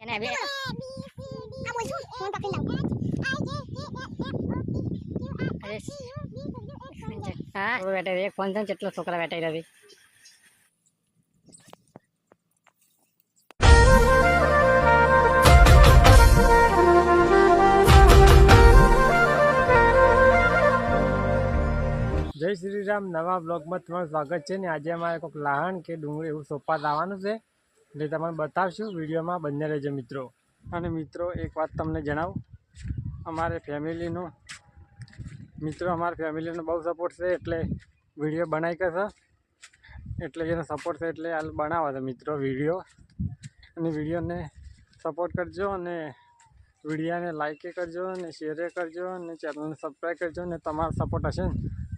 અને હવે આ બોલ છું ફોન પકડી લાવ હા બેટા એક ફોન છે કેટલો છોકરા બેઠા રહી જય શ્રી રામ નવા બ્લોગમાં તમારું સ્વાગત છે ને આજે અમારે કોઈક લાહણ કે ડુંગળી એવું સોપા લાવવાનું છે એટલે તમને બતાવશું વિડીયોમાં બંને રહેજો મિત્રો. અને મિત્રો એક વાત તમને જણાવું, અમારે ફેમિલીનો બહુ સપોર્ટ છે એટલે વિડીયો બનાવી કરશે એટલે એનો સપોર્ટ છે એટલે હાલ બનાવો છે મિત્રો વિડીયો. અને વિડીયોને સપોર્ટ કરજો અને વિડીયોને લાઈક કરજો અને શેર કરજો અને ચેનલને સબસ્ક્રાઈબ કરજો અને તમારો સપોર્ટ હશે ને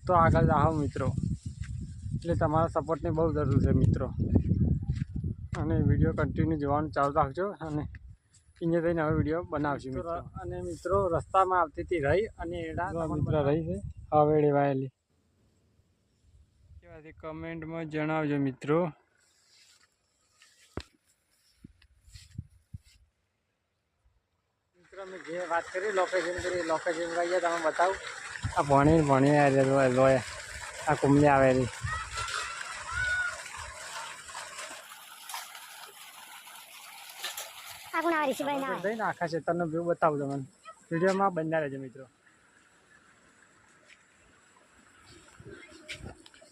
તો આગળ આવો મિત્રો, એટલે તમારા સપોર્ટની બહુ જરૂર છે મિત્રો. અને વિડીયો કન્ટિન્યુ જોવાનું ચાલુ રાખજો અને અહીંયા થઈને હવે વિડીયો બનાવશું મિત્રો. અને મિત્રો રસ્તામાં આવતી હતી રહી અને એડા મિત્રો રહી છે હવેડી વાયેલી કેવાથી કમેન્ટમાં જણાવજો મિત્રો. મિત્રો અમે જે વાત કરી લોકેશન ગયા તમે બતાવું. આ ભણી લોય આ કુંબલી આવેલી આખા ક્ષેત્રનો વ્યૂ બતાવું તમને વિડીયોમાં બન્યા રહેજો મિત્રો.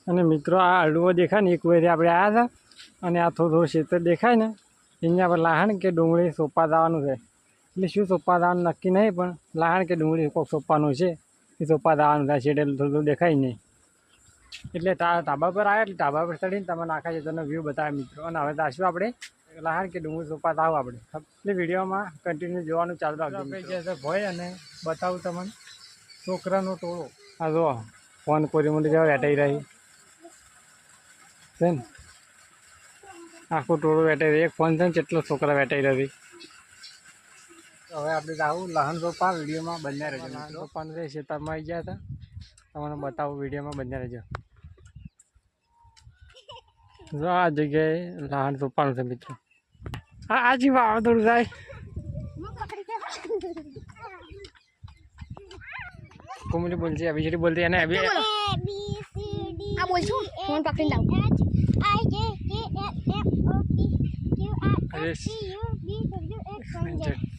અને મિત્રો આ અડવો દેખાય ને એક વેરી આપણે આવ્યા હતા અને આ થોડું ક્ષેત્ર દેખાય ને અહીંયા પર લાહણ કે ડુંગળી સોપા દાવાનું છે. એટલે શું સોપા દાવાનું નક્કી નહીં પણ લાહણ કે ડુંગળી કોઈક સોપાનું છે એ સોપા દાવાનું થાય છે એટલે થોડું દેખાય નહીં. એટલે ધાબા પર આવ્યા એટલે ધાબા પર ચડીને તમને આખા ક્ષેત્રનો વ્યૂ બતાવે મિત્રો. અને હવે દાશું આપણે લાહણ કે ડુંગળી સોપા દાવ આપણે એટલે વિડીયોમાં કન્ટિન્યુ જોવાનું ચાલુ રાખજો ભય. અને બતાવું તમને છોકરાનો ટોળો આ જો ફોન કોરી મોટી જવા વેટાઈ રહી છે ને આખું ટોળું વેટાઈ રહી. એક ફોન છે ને કેટલો છોકરા વેટાઈ રહી. હવે આપણે આવું લહણ રોપા વિડીયોમાં બન્યા રહેજો. લહણ રોપાનું છે ખેતરમાં આવી ગયા હતા તમને બતાવું વિડીયોમાં બન્યા રહેજો. જો આ જગ્યાએ લહણ રોપાનું છે મિત્રો. હા આજી વાવાઝોડું થાય કોમલી બોલશે અભિષેક બોલતી અને આ બોલ છું ફોન પકડી લાવ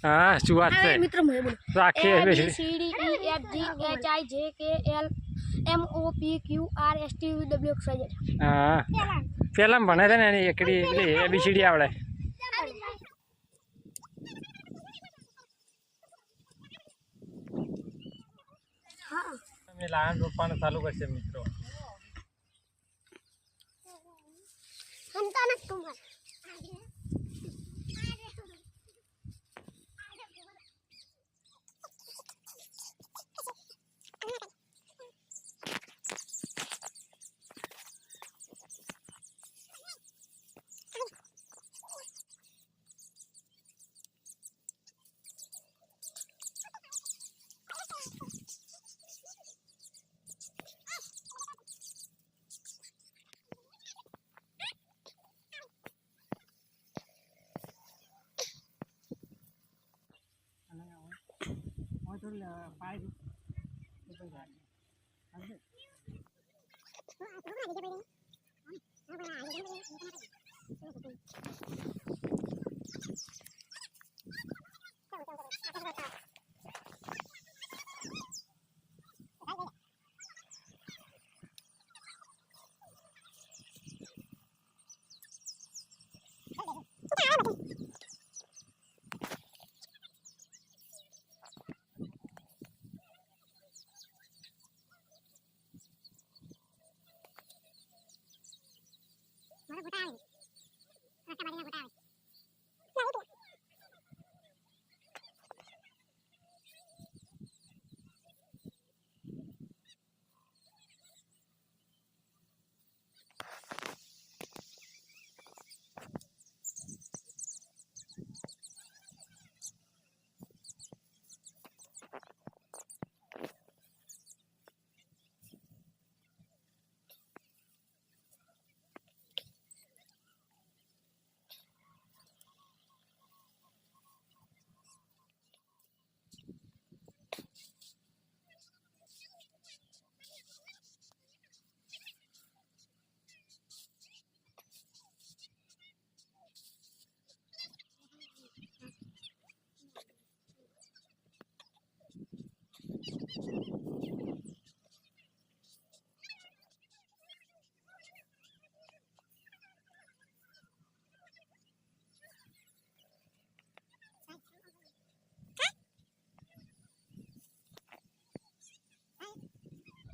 હા શું વાત છે મિત્રો. આખી હા પેલા ભણે છે ને એની એકડી એબીસીડી આવડે. અમે લાહણ રોપવાનું ચાલુ કરશે મિત્રો.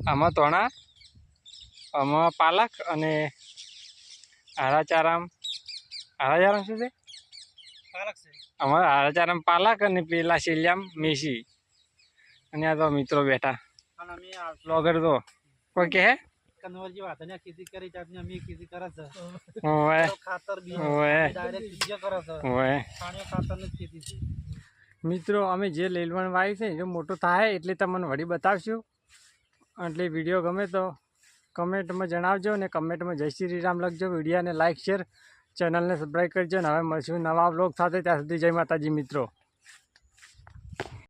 આમાં તોણા, આમાં પાલક અને આરાચારામ શું છે? પાલક છે. અમારે આરાચારામ પાલક અને પેલા શેલિયામ મેસી. અને આ તો મિત્રો બેઠા અને અમે બ્લોગર તો કોઈ કહે કન્વરજી વાતને ખેતી કરી જાતની અમે ખેતી કરે છે. ઓય ખાતર બી ઓય ડાયરેક્ટ બીજો કરે છે. ઓય છાણિયા ખાતરની જ ખેતી છે. મિત્રો અમે જે લીલવણ વાવી છે એ મોટો થાય એટલે તમને વળી બતાવશું. એટલે વિડીયો ગમે તો કમેન્ટમાં જણાવજો અને કમેન્ટમાં જય શ્રી રામ લખજો. વિડીયોને લાઇક શેર ચેનલને સબસ્ક્રાઈબ કરજો. અને હવે મળશું નવા બ્લોગ સાથે. ત્યાં સુધી જય માતાજી મિત્રો.